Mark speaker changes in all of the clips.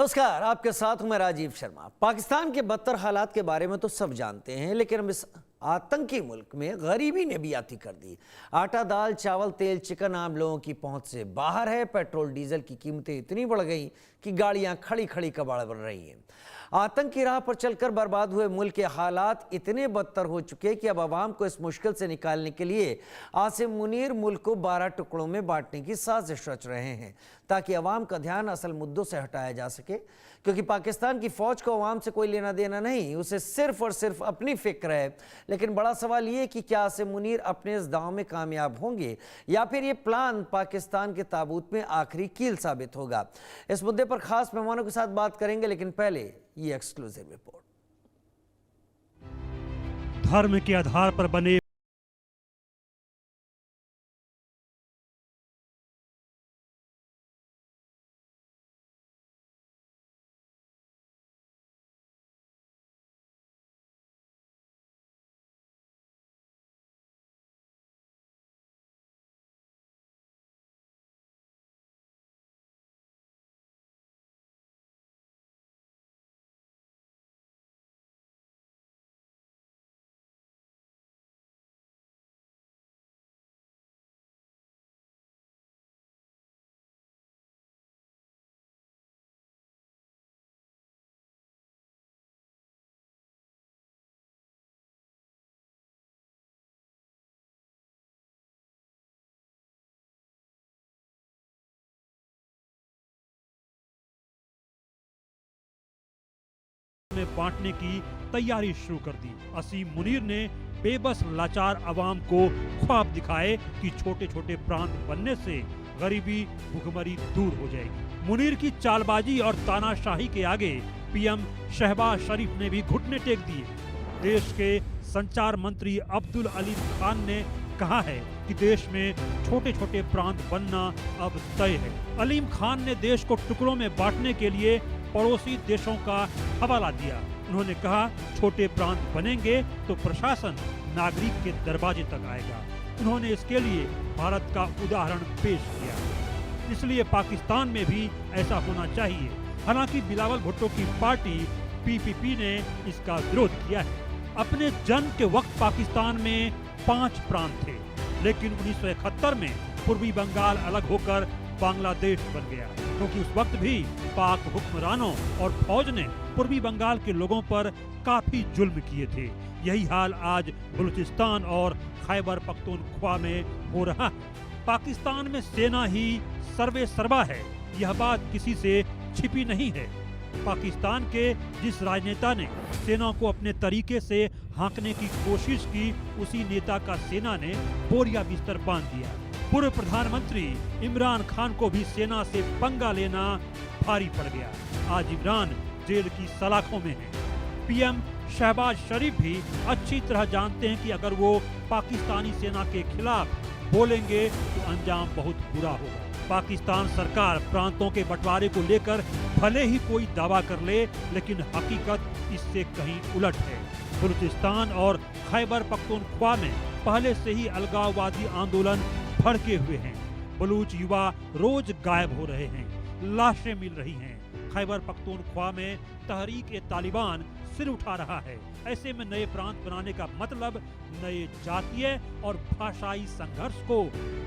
Speaker 1: नमस्कार, आपके साथ हूं मैं राजीव शर्मा। पाकिस्तान के बदतर हालात के बारे में तो सब जानते हैं, लेकिन अब इस आतंकी मुल्क में गरीबी ने भी आती कर दी। आटा, दाल, चावल, तेल, चिकन आम लोगों की पहुंच से बाहर है। पेट्रोल डीजल की कीमतें इतनी बढ़ गई कि गाड़ियां खड़ी खड़ी कबाड़ बन रही हैं। आतंक की राह पर चलकर बर्बाद हुए मुल्क के हालात इतने बदतर हो चुके कि अब आवाम को इस मुश्किल से निकालने के लिए आसिम मुनीर मुल्क को 12 टुकड़ों में बांटने की साजिश रच रहे हैं, ताकि अवाम का ध्यान असल मुद्दों से हटाया जा सके। क्योंकि पाकिस्तान की फौज को अवाम से कोई लेना देना नहीं, उसे सिर्फ और सिर्फ अपनी फिक्र है। लेकिन बड़ा सवाल ये कि क्या आसिम मुनीर अपने इस दांव में कामयाब होंगे या फिर ये प्लान पाकिस्तान के ताबूत में आखिरी कील साबित होगा। इस मुद्दे पर खास मेहमानों के साथ बात करेंगे, लेकिन पहले ये एक्सक्लूसिव रिपोर्ट।
Speaker 2: धर्म के आधार पर बने में बांटने की तैयारी शुरू कर दी। आसिम मुनीर ने बेबस लाचार अवाम को ख्वाब दिखाए कि छोटे छोटे प्रांत बनने से गरीबी भुखमरी दूर हो जाएगी। मुनीर की चालबाजी और तानाशाही के आगे पीएम शहबाज शरीफ ने भी घुटने टेक दिए। देश के संचार मंत्री अब्दुल अलीम खान ने कहा है कि देश में छोटे छोटे प्रांत बनना अब तय है। अलीम खान ने देश को टुकड़ों में बांटने के लिए पड़ोसी देशों का हवाला दिया। उन्होंने कहा, छोटे प्रांत बनेंगे तो प्रशासन नागरिक के दरवाजे तक आएगा। उन्होंने इसके लिए भारत का उदाहरण पेश किया। इसलिए पाकिस्तान में भी ऐसा होना चाहिए। हालांकि बिलावल भुट्टो की पार्टी पीपीपी ने इसका विरोध किया है। अपने जन्म के वक्त पाकिस्तान में 5 प्रांत थे, लेकिन 1971 में पूर्वी बंगाल अलग होकर बांग्लादेश बन गया, क्योंकि उस वक्त भी पाक हुक्मरानों और फौज ने पूर्वी बंगाल के लोगों पर काफी जुल्म किए थे। यही हाल आज बलूचिस्तान और खैबर पख्तूनख्वा में हो रहा है। पाकिस्तान में सेना ही सर्वे सर्वा है, यह बात किसी से छिपी नहीं है। पाकिस्तान के जिस राजनेता ने सेना को अपने तरीके से हाँकने की कोशिश की, उसी नेता का सेना ने बोरिया बिस्तर बांध दिया। पूर्व प्रधानमंत्री इमरान खान को भी सेना से पंगा लेना भारी पड़ गया। आज इमरान जेल की सलाखों में है। पीएम शहबाज शरीफ भी अच्छी तरह जानते हैं कि अगर वो पाकिस्तानी सेना के खिलाफ बोलेंगे तो अंजाम बहुत बुरा होगा। पाकिस्तान सरकार प्रांतों के बंटवारे को लेकर भले ही कोई दावा कर ले, लेकिन हकीकत इससे कहीं उलट है। बलूचिस्तान और खैबर पख्तूनख्वा में पहले से ही अलगाववादी आंदोलन भड़के हुए हैं। बलूच युवा रोज गायब हो रहे हैं, लाशें मिल रही हैं। खैबर पख्तूनख्वा में तहरीक-ए-तालिबान सिर उठा रहा है। ऐसे में नए प्रांत बनाने का मतलब नए जातीय और भाषाई संघर्ष को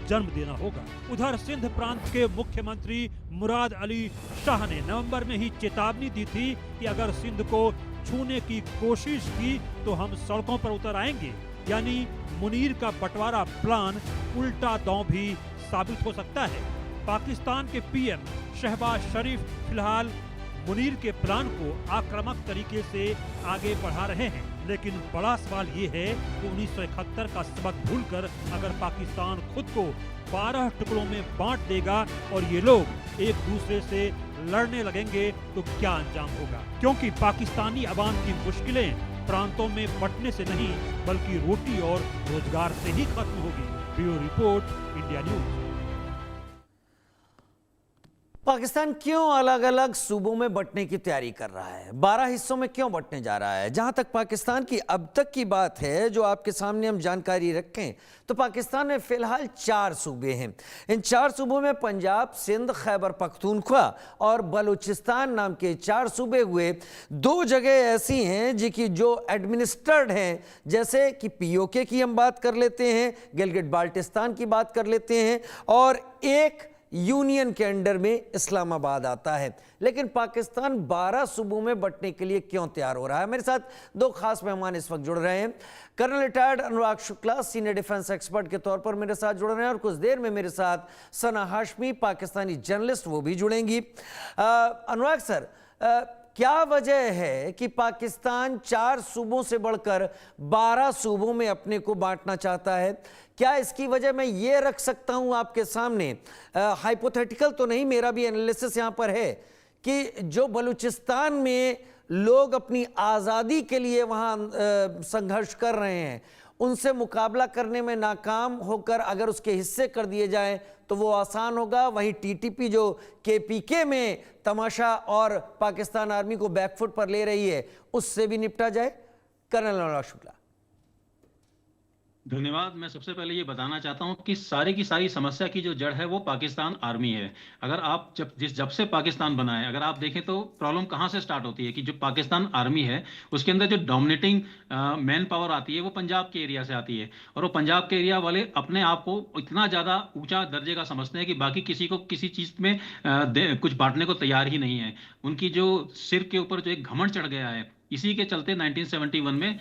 Speaker 2: जन्म देना होगा। उधर सिंध प्रांत के मुख्यमंत्री मुराद अली शाह ने नवंबर में ही चेतावनी दी थी कि अगर सिंध को छूने की कोशिश की तो हम सड़कों पर उतर आएंगे। यानी मुनीर का बंटवारा प्लान उल्टा दांव भी साबित हो सकता है। पाकिस्तान के पीएम शहबाज शरीफ फिलहाल मुनीर के प्लान को आक्रामक तरीके से आगे बढ़ा रहे हैं, लेकिन बड़ा सवाल ये है कि 1971 का सबक भूलकर अगर पाकिस्तान खुद को 12 टुकड़ों में बांट देगा और ये लोग एक दूसरे से लड़ने लगेंगे तो क्या अंजाम होगा। क्योंकि पाकिस्तानी अवाम की मुश्किलें प्रांतों में बंटने से नहीं, बल्कि रोटी और रोजगार से ही खत्म होगी। Bureau report, India news.
Speaker 1: Pakistan क्यों अलग अलग सूबों में बंटने की तैयारी कर रहा है, 12 हिस्सों में क्यों बंटने जा रहा है? जहां तक पाकिस्तान की अब तक की बात है, जो आपके सामने हम जानकारी रखें, तो पाकिस्तान में फिलहाल 4 सूबे हैं। इन 4 सूबों में पंजाब, सिंध, खैबर पख्तूनख्वा और बलूचिस्तान नाम के 4 सूबे हुए। 2 जगह ऐसी हैं जो एडमिनिस्ट्रेड हैं, जैसे कि पीओके की हम बात कर लेते हैं, गिलगिट बाल्टिस्तान की बात कर लेते हैं, और एक यूनियन के अंडर में इस्लामाबाद आता है। लेकिन पाकिस्तान 12 सूबों में बंटने के लिए क्यों तैयार हो रहा है? मेरे साथ 2 खास मेहमान इस वक्त जुड़ रहे हैं। कर्नल रिटायर्ड अनुराग शुक्ला सीनियर डिफेंस एक्सपर्ट के तौर पर मेरे साथ जुड़ रहे हैं, और कुछ देर में मेरे साथ सना हाशमी पाकिस्तानी जर्नलिस्ट, वो भी जुड़ेंगी। अनुराग सर, क्या वजह है कि पाकिस्तान 4 सूबों से बढ़कर 12 सूबों में अपने को बांटना चाहता है? क्या इसकी वजह मैं ये रख सकता हूं आपके सामने, हाइपोथेटिकल तो नहीं, मेरा भी एनालिसिस यहां पर है, कि जो बलूचिस्तान में लोग अपनी आज़ादी के लिए वहां संघर्ष कर रहे हैं, उनसे मुकाबला करने में नाकाम होकर अगर उसके हिस्से कर दिए जाएं तो वो आसान होगा। वहीं टीटीपी जो केपीके में तमाशा और पाकिस्तान आर्मी को बैकफुट पर ले रही है, उससे भी निपटा जाए। कर्नल अनुराग शुक्ला।
Speaker 3: धन्यवाद। मैं सबसे पहले ये बताना चाहता हूँ कि सारी की सारी समस्या की जो जड़ है वो पाकिस्तान आर्मी है। अगर आप जब से पाकिस्तान बना है, अगर आप देखें तो प्रॉब्लम कहाँ से स्टार्ट होती है कि जो पाकिस्तान आर्मी है उसके अंदर जो डोमिनेटिंग मैन पावर आती है वो पंजाब के एरिया से आती है, और वो पंजाब के एरिया वाले अपने आप को इतना ज़्यादा ऊंचा दर्जे का समझते हैं कि बाकी किसी को किसी चीज़ में कुछ बांटने को तैयार ही नहीं है। उनकी जो सिर के ऊपर जो एक घमंड चढ़ गया है, इसी के चलते 1971 में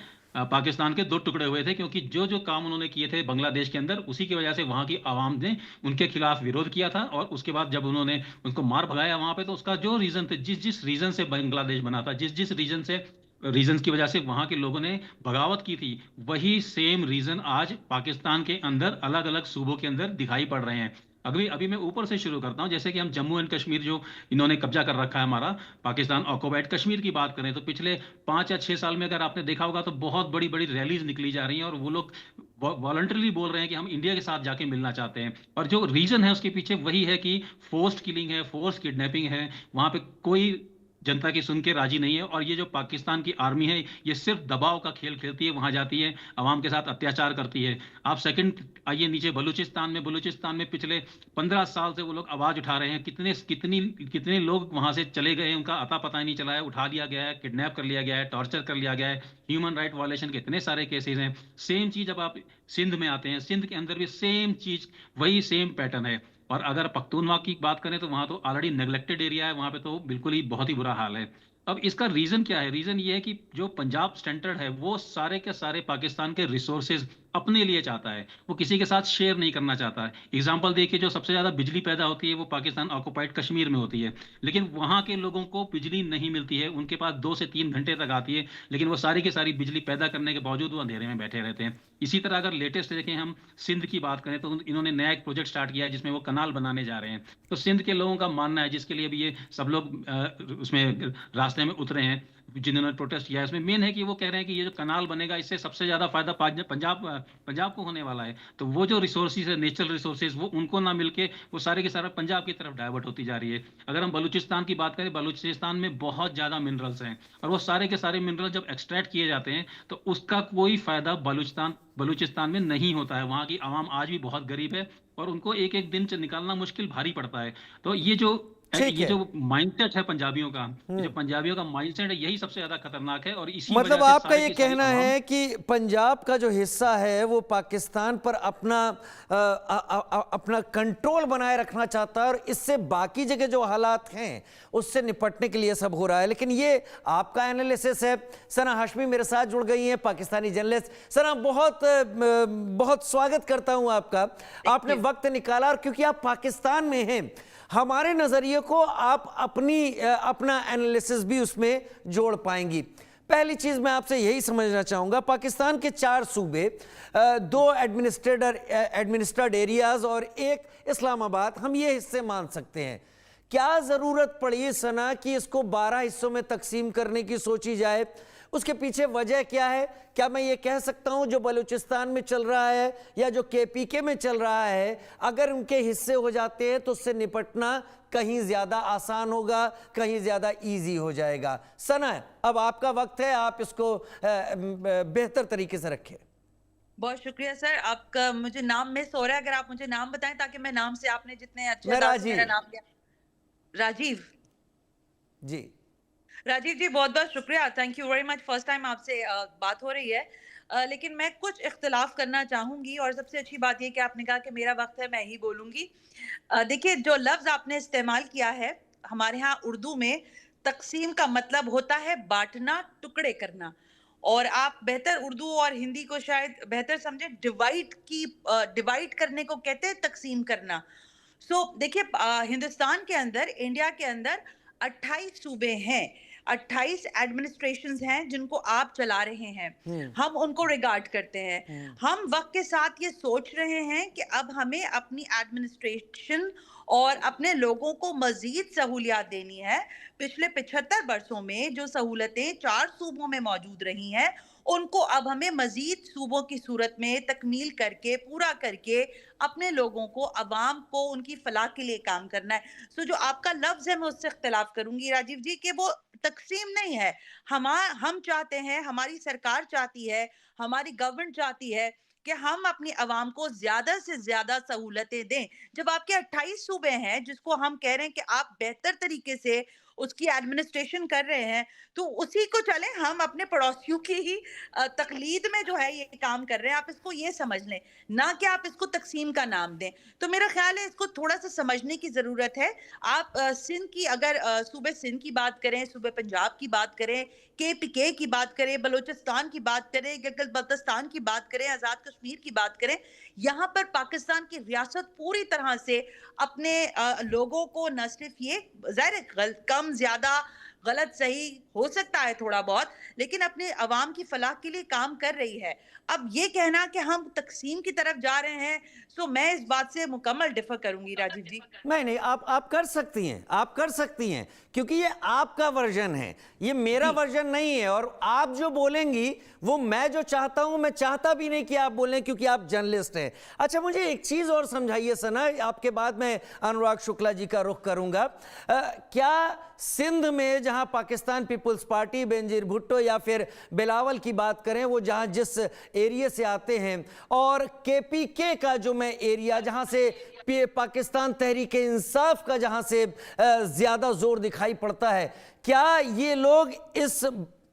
Speaker 3: पाकिस्तान के 2 टुकड़े हुए थे, क्योंकि जो जो काम उन्होंने किए थे बांग्लादेश के अंदर, उसी की वजह से वहां की आवाम ने उनके खिलाफ विरोध किया था। और उसके बाद जब उन्होंने उनको मार भगाया वहां पे, तो उसका जो रीजन थे, जिस रीजन से बांग्लादेश बना था, जिस रीजन की वजह से वहां के लोगों ने बगावत की थी, वही सेम रीजन आज पाकिस्तान के अंदर अलग अलग सूबों के अंदर दिखाई पड़ रहे हैं। अभी मैं ऊपर से शुरू करता हूं। जैसे कि हम जम्मू एंड कश्मीर जो इन्होंने कब्जा कर रखा है, हमारा पाकिस्तान ऑक्युपाइड कश्मीर की बात करें तो पिछले 5 या 6 साल में अगर आपने देखा होगा तो बहुत बड़ी बड़ी रैलीज निकली जा रही हैं, और वो लोग वॉलंटरली बोल रहे हैं कि हम इंडिया के साथ जाके मिलना चाहते हैं। और जो रीजन है उसके पीछे वही है कि फोर्स्ड किलिंग है, फोर्स किडनैपिंग है, वहां पे कोई जनता की सुन के राजी नहीं है। और ये जो पाकिस्तान की आर्मी है, ये सिर्फ दबाव का खेल खेलती है, वहां जाती है, अवाम के साथ अत्याचार करती है। आप सेकंड आइए नीचे बलूचिस्तान में पिछले 15 साल से वो लोग आवाज उठा रहे हैं। कितने लोग वहां से चले गए, उनका अता पता ही नहीं चला है, उठा लिया गया है, किडनैप कर लिया गया है, टॉर्चर कर लिया गया है, ह्यूमन राइट वायलेशन के इतने सारे केसेस हैं। सेम चीज जब आप सिंध में आते हैं, सिंध के अंदर भी सेम चीज, वही सेम पैटर्न है। और अगर पख्तूनख्वा की बात करें तो वहां तो ऑलरेडी नेग्लेक्टेड एरिया है, वहां पे तो बिल्कुल ही बहुत ही बुरा हाल है। अब इसका रीजन क्या है? रीजन ये है कि जो पंजाब स्टैंडर्ड है वो सारे के सारे पाकिस्तान के रिसोर्सेज अपने लिए चाहता है, वो किसी के साथ शेयर नहीं करना चाहता है। एग्जांपल देखिए, जो सबसे ज्यादा बिजली पैदा होती है वो पाकिस्तान ऑक्युपाइड कश्मीर में होती है, लेकिन वहां के लोगों को बिजली नहीं मिलती है। उनके पास 2 से 3 घंटे तक आती है, लेकिन वो सारी की सारी बिजली पैदा करने के बावजूद वो अंधेरे में बैठे रहते हैं। इसी तरह अगर लेटेस्ट देखें हम सिंध की बात करें तो इन्होंने नया एक प्रोजेक्ट स्टार्ट किया है जिसमें वो कनाल बनाने जा रहे हैं। तो सिंध के लोगों का मानना है, जिसके लिए भी ये सब लोग उसमें रास्ते में उतरे हैं, जिन्होंने प्रोटेस्ट किया है, इसमें मेन है कि वो कह रहे हैं कि ये जो कनाल बनेगा इससे सबसे ज्यादा फायदा पंजाब को होने वाला है। तो वो जो रिसोर्सेज है, नेचुरल रिसोर्सेज, वो उनको ना मिलके वो सारे के सारा पंजाब की तरफ डाइवर्ट होती जा रही है। अगर हम बलूचिस्तान की बात करें, बलूचिस्तान में बहुत ज्यादा मिनरल्स हैं, और वो सारे के सारे मिनरल जब एक्सट्रैक्ट किए जाते हैं तो उसका कोई फायदा बलूचिस्तान में नहीं होता है। वहां की आवाम आज भी बहुत गरीब है, और उनको एक एक दिन निकालना मुश्किल भारी पड़ता है। तो ये जो माइंडसेट है पंजाबियों का, जो पंजाबियों का माइंडसेट है, यही सबसे ज्यादा खतरनाक है। और इसी
Speaker 1: मतलब आपका ये कहना है कि पंजाब का जो हिस्सा है वो पाकिस्तान पर अपना कंट्रोल बनाए रखना चाहता है, और इससे बाकी जगह जो हालात हैं उससे निपटने के लिए सब हो रहा है। लेकिन ये आपका एनालिसिस है। सना हाशमी मेरे साथ जुड़ गई हैं, पाकिस्तानी जर्नलिस्ट। सना, बहुत स्वागत करता हूं आपका, आपने वक्त निकाला, और क्योंकि आप पाकिस्तान में हैं, हमारे नजरिए को आप अपना एनालिसिस भी उसमें जोड़ पाएंगी। पहली चीज मैं आपसे यही समझना चाहूंगा, पाकिस्तान के 4 सूबे, 2 एडमिनिस्ट्रेड एरियाज और एक इस्लामाबाद, हम ये हिस्से मान सकते हैं। क्या जरूरत पड़ी सना कि इसको 12 हिस्सों में तकसीम करने की सोची जाए? उसके पीछे वजह क्या है? क्या मैं ये कह सकता हूं जो बलूचिस्तान में चल रहा है या जो केपीके में चल रहा है, अगर उनके हिस्से हो जाते हैं तो उससे निपटना कहीं ज्यादा आसान होगा, कहीं ज्यादा इजी हो जाएगा। सना, अब आपका वक्त है, आप इसको बेहतर तरीके से रखें।
Speaker 4: बहुत शुक्रिया सर, आपका मुझे नाम मिस हो रहा है, अगर आप मुझे नाम बताएं ताकि मैं नाम से, आपने जितने अच्छे
Speaker 1: मैं
Speaker 4: अंदाज से मेरा
Speaker 1: राजीव।
Speaker 4: नाम लिया। राजीव
Speaker 1: जी
Speaker 4: राजीव जी, बहुत बहुत शुक्रिया, thank you very much. First time आपसे बात हो रही है, लेकिन मैं कुछ इख्तिलाफ करना चाहूंगी। और सबसे अच्छी बात यह कि आपने कहा कि मेरा वक्त है, मैं ही बोलूंगी। देखिए, जो लफ्ज आपने इस्तेमाल किया है हमारे यहाँ उर्दू में, तकसीम का मतलब होता है बांटना, टुकड़े करना। और आप बेहतर उर्दू और हिंदी को शायद बेहतर समझे, डिवाइड करने को कहते हैं तकसीम करना। देखिए, हिंदुस्तान के अंदर, इंडिया के अंदर 28 सूबे हैं, 28 एडमिनिस्ट्रेशंस हैं जिनको आप चला रहे हैं। हम उनको रिगार्ड करते हैं। हम वक्त के साथ ये सोच रहे हैं कि अब हमें अपनी एडमिनिस्ट्रेशन और अपने लोगों को मजीद सहूलियात देनी है। पिछले 75 वर्षों में जो सहूलतें 4 सूबों में मौजूद रही हैं, उनको अब हमें मजीद सूबों की सूरत में तकमील करके, पूरा करके अपने लोगों को, अवाम को उनकी फलाह के लिए काम करना है। जो आपका लफ्ज है, मैं उससे इख्तिलाफ करूंगी राजीव जी, कि वो तकसीम नहीं है। हम चाहते हैं, हमारी सरकार चाहती है, हमारी गवर्नमेंट चाहती है कि हम अपनी अवाम को ज्यादा से ज्यादा सहूलतें दें। जब आपके 28 सूबे हैं जिसको हम कह रहे हैं कि आप बेहतर तरीके से उसकी एडमिनिस्ट्रेशन कर रहे हैं, तो उसी को चले, हम अपने पड़ोसियों की ही तकलीद में जो है ये काम कर रहे हैं। आप इसको ये समझ लें, ना कि आप इसको तकसीम का नाम दें। तो मेरा ख्याल है इसको थोड़ा सा समझने की जरूरत है। आप सिंध की, अगर सूबे सिंध की बात करें, सूबे पंजाब की बात करें, केपीके की बात करें, बलूचिस्तान की बात करें, गिलगित बल्तिस्तान की बात करें, आजाद कश्मीर की बात करें, यहाँ पर पाकिस्तान की रियासत पूरी तरह से अपने लोगों को, न सिर्फ ये जाहिर कम ज्यादा, गलत सही हो सकता है थोड़ा बहुत, लेकिन अपने अवाम की फलाह के लिए काम कर रही है। अब ये कहना कि हम तकसीम की तरफ जा रहे हैं, तो मैं इस बात से मुकम्मल डिफर करूंगी राजीव जी।
Speaker 1: नहीं, आप कर सकती हैं, आप कर सकती हैं, क्योंकि ये आपका वर्जन है, ये मेरा वर्जन नहीं है। और आप जो बोलेंगी वो मैं जो चाहता हूं, मैं चाहता भी नहीं कि आप बोलें, क्योंकि आप जर्नलिस्ट हैं। अच्छा, मुझे एक चीज और समझाइए सना, आपके बाद मैं अनुराग शुक्ला जी का रुख करूंगा। क्या सिंध में, जहां पाकिस्तान पीपुल्स पार्टी, बेनजीर भुट्टो या फिर बिलावल की बात करें, वो जहां जिस एरिया से आते हैं, और केपीके का जो मैं एरिया जहां से पाकिस्तान तहरीक इंसाफ का जहां से ज्यादा जोर दिखाई पड़ता है, क्या ये लोग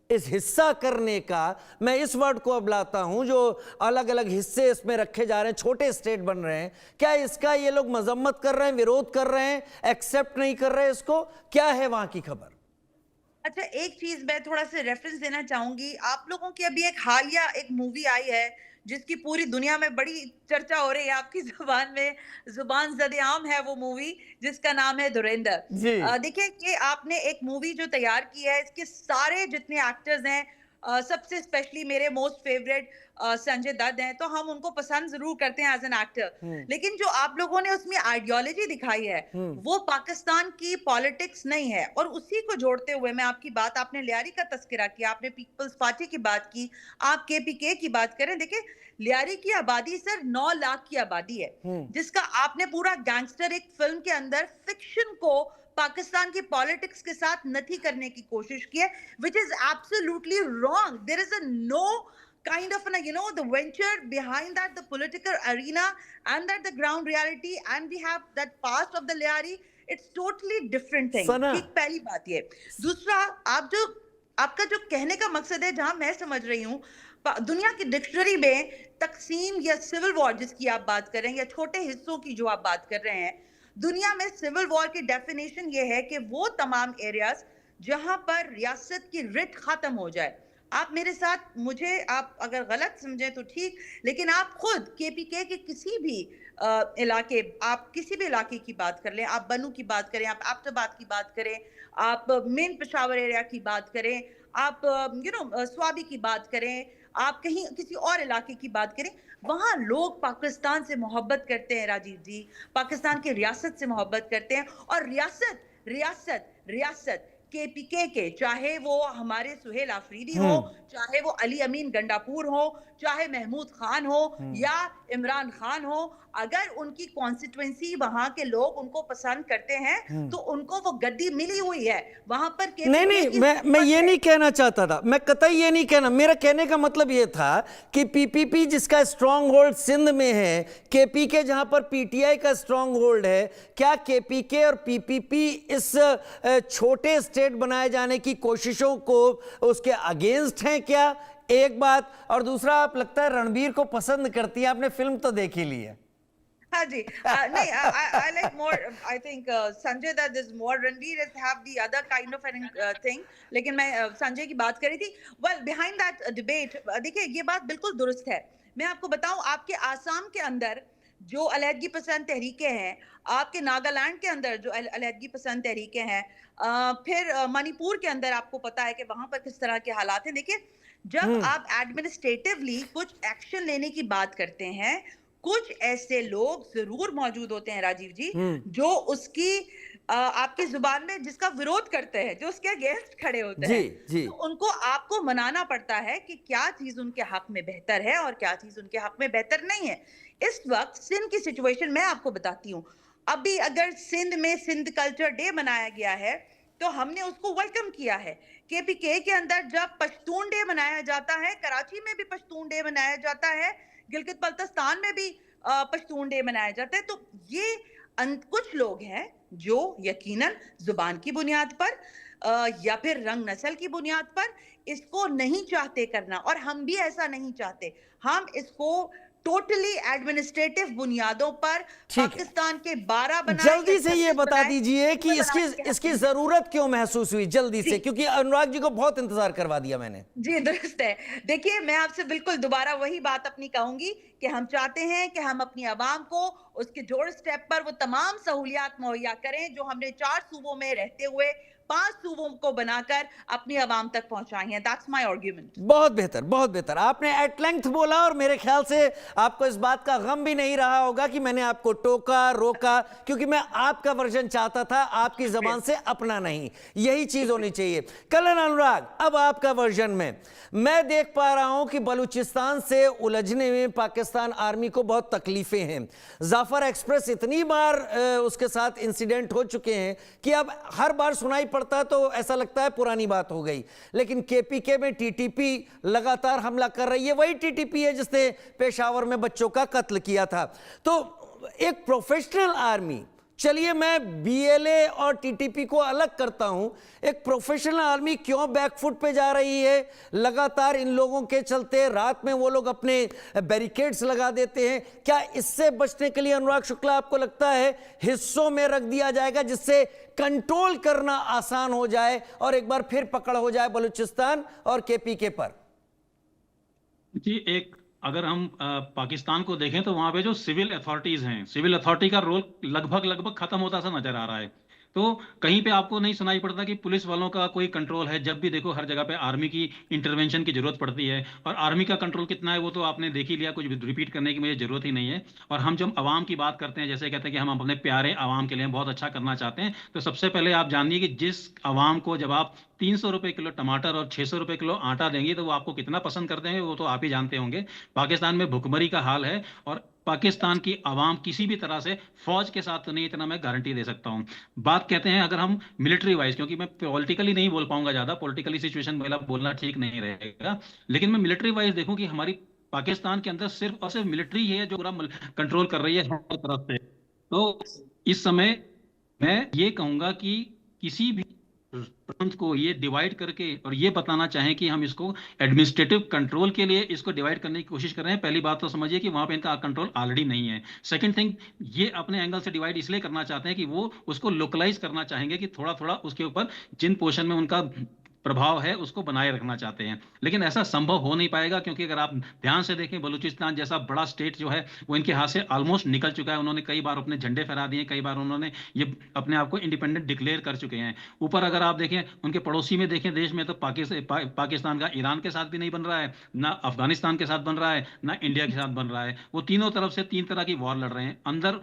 Speaker 1: इस हिस्सा करने का, मैं इस वर्ड को अब लाता हूं, जो अलग अलग हिस्से इसमें रखे जा रहे हैं, छोटे स्टेट बन रहे हैं, क्या इसका ये लोग मजम्मत कर रहे हैं, विरोध कर रहे हैं, एक्सेप्ट नहीं कर रहे हैं इसको? क्या है वहां की खबर?
Speaker 4: अच्छा, एक चीज मैं थोड़ा सा रेफरेंस देना चाहूंगी। आप लोगों की अभी एक हालिया एक मूवी आई है जिसकी पूरी दुनिया में बड़ी चर्चा हो रही है, आपकी जुबान में जुबान ज़द-ए-आम है वो मूवी, जिसका नाम है धुरंधर। देखिए कि आपने एक मूवी जो तैयार की है, इसके सारे जितने एक्टर्स हैं, सबसे स्पेशली मेरे मोस्ट फेवरेट संजय दत्त हैं, तो हम उनको पसंद जरूर करते हैं एज एन एक्टर। लेकिन जो आप लोगों ने उसमें आइडियोलॉजी दिखाई है, वो पाकिस्तान की पॉलिटिक्स नहीं है। और उसी को जोड़ते हुए मैं आपकी बात, आपने लियारी का तस्करा किया, आपने पीपल्स पार्टी की बात की, आप केपीके की बात करें। देखिए, लियारी की आबादी सर 9 लाख की आबादी है, जिसका आपने पूरा गैंगस्टर एक फिल्म के अंदर फिक्शन को पाकिस्तान की पॉलिटिक्स के साथ नथी करने की कोशिश की है, which is absolutely wrong. There is a no kind of the venture behind that, the political arena and that the ground reality, and we have that past of the Liari. It's totally different thing. एक पहली बात ये। दूसरा, आपका जो कहने का मकसद है, जहां मैं समझ रही हूँ, दुनिया की डिक्शनरी में तकसीम या सिविल वॉर जिसकी आप बात कर रहे हैं, या छोटे हिस्सों की जो आप बात कर रहे हैं, दुनिया में सिविल वॉर की डेफिनेशन ये है कि वो तमाम एरियाज जहां पर रियासत की रिट खत्म हो जाए। आप मेरे साथ, मुझे आप अगर गलत समझें तो ठीक, लेकिन आप खुद केपीके के किसी भी इलाके, आप किसी भी इलाके की बात कर लें, आप बनू की बात करें, आप एबटाबाद की बात करें, आप मेन पेशावर एरिया की बात करें, आप स्वाबी की बात करें, आप कहीं किसी और इलाके की बात करें, वहां लोग पाकिस्तान से मोहब्बत करते हैं राजीव जी, पाकिस्तान की रियासत से मोहब्बत करते हैं। और रियासत रियासत रियासत केपीके के, चाहे वो हमारे सुहेल आफरीदी हो, चाहे वो अली अमीन गंडापुर हो, चाहे महमूद खान हो या इमरान खान हो, अगर उनकी कॉन्स्टिट्यूएंसी वहां के लोग उनको पसंद करते हैं तो उनको वो गद्दी मिली हुई है वहां पर।
Speaker 1: नहीं नहीं, मैं ये नहीं कहना चाहता था, मैं कतई ये नहीं कहना, मेरा कहने का मतलब ये था कि पीपीपी जिसका स्ट्रांग होल्ड सिंध में है, केपीके जहां पर पीटीआई का स्ट्रांग होल्ड है, क्या केपीके और पीपीपी इस छोटे स्टेट बनाए जाने की कोशिशों को उसके अगेंस्ट हैं क्या? एक बात, और दूसरा, आप लगता है रणबीर को पसंद करती है, आपने फिल्म तो देख ही ली है।
Speaker 4: हाँ जी, नहीं, I like more. I think Sanjay that is more. Ranveer has have the other kind of an thing. लेकिन मैं संजय की बात कर रही थी. Well, behind that debate, देखिए ये बात बिल्कुल दुरुस्त है. मैं आपको बताऊं, आपके आसाम के अंदर जो अलहदगी पसंद तहरीकें हैं, आपके नागालैंड के अंदर जो अलहदगी पसंद तहरीकें हैं, फिर मणिपुर के अंदर आपको पता है कि वहां पर किस तरह के हालात हैं. देखिए, जब आप एडमिनिस्ट्रेटिवली कुछ एक्शन लेने की बात करते हैं, कुछ ऐसे लोग जरूर मौजूद होते हैं राजीव जी, जो उसकी आपकी जुबान में जिसका विरोध करते हैं, जो उसके अगेंस्ट खड़े होते हैं, तो उनको आपको मनाना पड़ता है कि क्या चीज उनके हक में बेहतर है और क्या चीज उनके हक में बेहतर नहीं है. इस वक्त सिंध की सिचुएशन मैं आपको बताती हूँ. अभी अगर सिंध में सिंध कल्चर डे मनाया गया है तो हमने उसको वेलकम किया है. केपीके के अंदर जब पश्तून डे मनाया जाता है, कराची में भी पश्तून डे मनाया जाता है, गिलगित बल्तिस्तान में भी पश्तून डे मनाया जाता है. तो ये कुछ लोग हैं जो यकीनन जुबान की बुनियाद पर या फिर रंग नस्ल की बुनियाद पर इसको नहीं चाहते करना, और हम भी ऐसा नहीं चाहते. हम इसको टोटली एडमिनिस्ट्रेटिव बुनियादों पर पाकिस्तान के 12 बनाए.
Speaker 1: जल्दी से ये बता दीजिए कि इसकी जरूरत क्यों महसूस हुई जल्दी से, क्योंकि अनुराग जी को बहुत इंतजार करवा दिया मैंने.
Speaker 4: जी दुरुस्त है. देखिए, मैं आपसे बिल्कुल दोबारा वही बात अपनी कहूंगी कि हम चाहते हैं कि हम अपनी आवाम को उसके डोर स्टेप पर वो तमाम सहूलियात मुहैया करें जो हमने 4 सूबों में रहते हुए 5 सूबों को बनाकर अपनी आवाम तक पहुंचाई हैं. That's my argument.
Speaker 1: बहुत बेहतर, बहुत बेहतर. आपने एट लेंथ बोला और मेरे ख्याल से आपको इस बात का गम भी नहीं रहा होगा कि मैंने आपको टोका, रोका, क्योंकि मैं आपका वर्जन चाहता था, आपकी जबान से अपना नहीं. यही चीज होनी चाहिए. कलन अनुराग, अब आपका वर्जन में मैं देख पा रहा हूं कि बलूचिस्तान से उलझने में पाकिस्तान आर्मी को बहुत तकलीफें हैं. जाफर एक्सप्रेस इतनी बार उसके साथ इंसिडेंट हो चुके हैं कि अब हर बार सुनाई पड़ता तो ऐसा लगता है पुरानी बात हो गई. लेकिन केपीके में टीटीपी लगातार हमला कर रही है. वही टीटीपी है जिसने पेशावर में बच्चों का कत्ल किया था. तो एक प्रोफेशनल आर्मी, चलिए मैं बीएलए और टीटीपी को अलग करता हूं, एक प्रोफेशनल आर्मी क्यों बैकफुट पे जा रही है? लगातार इन लोगों के चलते रात में वो लोग अपने बैरिकेड्स लगा देते हैं. क्या इससे बचने के लिए अनुराग शुक्ला आपको लगता है हिस्सों में रख दिया जाएगा जिससे कंट्रोल करना आसान हो जाए और एक बार फिर पकड़ हो जाए बलूचिस्तान और केपीके पर?
Speaker 3: जी, एक अगर हम पाकिस्तान को देखें तो वहां पे जो सिविल अथॉरिटीज हैं, सिविल अथॉरिटी का रोल लगभग खत्म होता सा नजर आ रहा है. तो कहीं पे आपको नहीं सुनाई पड़ता कि पुलिस वालों का कोई कंट्रोल है. जब भी देखो हर जगह पे आर्मी की इंटरवेंशन की जरूरत पड़ती है, और आर्मी का कंट्रोल कितना है वो तो आपने देख ही लिया, कुछ रिपीट करने की मुझे जरूरत ही नहीं है. और हम जब आवाम की बात करते हैं, जैसे कहते हैं कि हम अपने प्यारे आवाम के लिए बहुत अच्छा करना चाहते हैं, तो सबसे पहले आप जानिए कि जिस आवाम को जब आप 300 रुपए किलो टमाटर और 600 रुपए किलो आटा देंगे तो वो आपको कितना पसंद कर देंगे वो तो आप ही जानते होंगे. पाकिस्तान में भुखमरी का हाल है, और पाकिस्तान की आवाम किसी भी तरह से फौज के साथ तो नहीं, इतना मैं गारंटी दे सकता हूं. बात कहते हैं अगर हम मिलिट्री वाइज, क्योंकि मैं पॉलिटिकली नहीं बोल पाऊंगा ज्यादा, पॉलिटिकली सिचुएशन मेरा बोलना ठीक नहीं रहेगा, लेकिन मैं मिलिट्री वाइज देखूं कि हमारी पाकिस्तान के अंदर सिर्फ और सिर्फ मिलिट्री ही है जो पूरा कंट्रोल कर रही है हर तरफ से. तो इस समय मैं ये कहूंगा कि किसी भी प्रांत को ये डिवाइड करके और ये बताना चाहें कि हम इसको एडमिनिस्ट्रेटिव कंट्रोल के लिए इसको डिवाइड करने की कोशिश कर रहे हैं, पहली बात तो समझिए कि वहां पे इनका कंट्रोल ऑलरेडी नहीं है. सेकंड थिंग, ये अपने एंगल से डिवाइड इसलिए करना चाहते हैं कि वो उसको लोकलाइज करना चाहेंगे कि थोड़ा थोड़ा उसके ऊपर जिन पोर्शन में उनका प्रभाव है उसको बनाए रखना चाहते हैं. लेकिन ऐसा संभव हो नहीं पाएगा, क्योंकि अगर आप ध्यान से देखें बलूचिस्तान जैसा बड़ा स्टेट जो है वो इनके हाथ से ऑलमोस्ट निकल चुका है. उन्होंने कई बार अपने झंडे फहरा दिए, कई बार उन्होंने ये अपने आप को इंडिपेंडेंट डिक्लेयर कर चुके हैं. ऊपर अगर आप देखें उनके पड़ोसी में देखें देश में, तो पाकिस्तान का ईरान के साथ भी नहीं बन रहा है, ना अफगानिस्तान के साथ बन रहा है, ना इंडिया के साथ बन रहा है. वो तीनों तरफ से 3 तरह की वॉर लड़ रहे हैं. अंदर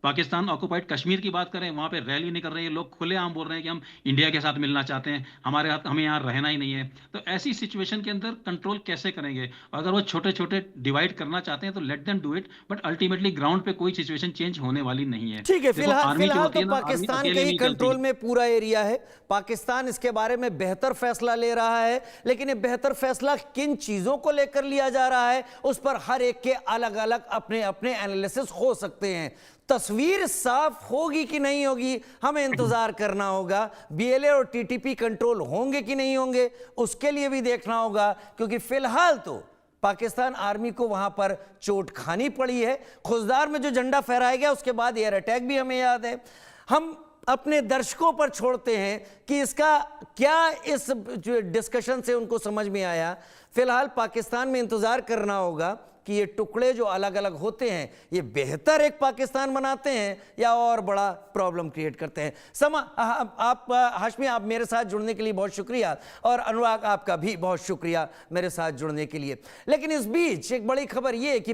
Speaker 3: पाकिस्तान ऑक्युपाइड कश्मीर की बात करें, वहां पे रैली नहीं कर रहे हैं लोग, खुलेआम बोल रहे हैं कि हम इंडिया के साथ मिलना चाहते हैं, हमें यहाँ रहना ही नहीं है। तो ऐसी सिचुएशन के अंदर कंट्रोल कैसे करेंगे? अगर वो छोटे छोटे डिवाइड करना चाहते हैं तो let them do it, but ultimately ground पे कोई सिचुएशन चेंज होने वाली नहीं है।
Speaker 1: ठीक है,
Speaker 3: देखो,
Speaker 1: फिलहाल
Speaker 3: आर्मी जो
Speaker 1: फिलहाल
Speaker 3: होती
Speaker 1: तो
Speaker 3: है ना, आर्मी
Speaker 1: पाकिस्तान के
Speaker 3: अकेले
Speaker 1: ही
Speaker 3: नहीं चलती।
Speaker 1: कंट्रोल में पूरा एरिया है। पाकिस्तान इसके बारे में बेहतर फैसला ले रहा है, लेकिन ये बेहतर फैसला किन चीजों को लेकर लिया जा रहा है उस पर हर एक के अलग अलग अपने अपने एनालिसिस हो सकते हैं। तस्वीर साफ होगी कि नहीं होगी, हमें इंतजार करना होगा। बीएलए और टीटीपी कंट्रोल होंगे कि नहीं होंगे, उसके लिए भी देखना होगा, क्योंकि फिलहाल तो पाकिस्तान आर्मी को वहां पर चोट खानी पड़ी है। खुजदार में जो झंडा फहराया गया उसके बाद एयर अटैक भी हमें याद है। हम अपने दर्शकों पर छोड़ते हैं कि इसका क्या इस डिस्कशन से उनको समझ में आया। फिलहाल पाकिस्तान में इंतजार करना होगा कि ये टुकड़े जो अलग अलग होते हैं ये बेहतर एक पाकिस्तान बनाते हैं या और बड़ा प्रॉब्लम क्रिएट करते हैं। आप हाशमी, आप मेरे साथ जुड़ने के लिए बहुत शुक्रिया, और अनुराग आपका भी बहुत शुक्रिया मेरे साथ जुड़ने के लिए। लेकिन इस बीच एक बड़ी खबर ये कि